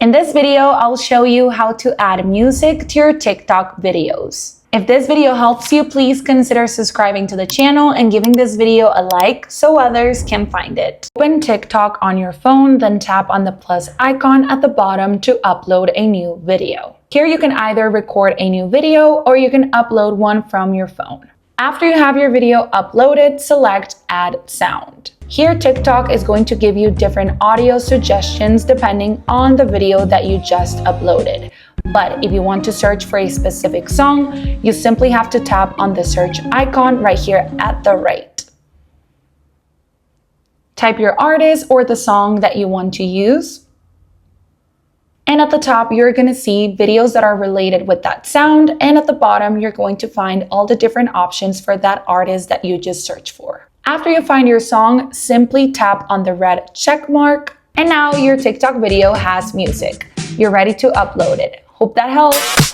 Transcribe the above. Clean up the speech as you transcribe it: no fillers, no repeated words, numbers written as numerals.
In this video, I'll show you how to add music to your TikTok videos. If this video helps you, please consider subscribing to the channel and giving this video a like so others can find it. Open TikTok on your phone, then tap on the plus icon at the bottom to upload a new video. Here you can either record a new video or you can upload one from your phone. After you have your video uploaded, select Add Sound. Here, TikTok is going to give you different audio suggestions depending on the video that you just uploaded. But if you want to search for a specific song, you simply have to tap on the search icon right here at the right. Type your artist or the song that you want to use. And at the top, you're going to see videos that are related with that sound. And at the bottom, you're going to find all the different options for that artist that you just searched for. After you find your song, simply tap on the red check mark. And now your TikTok video has music. You're ready to upload it. Hope that helps.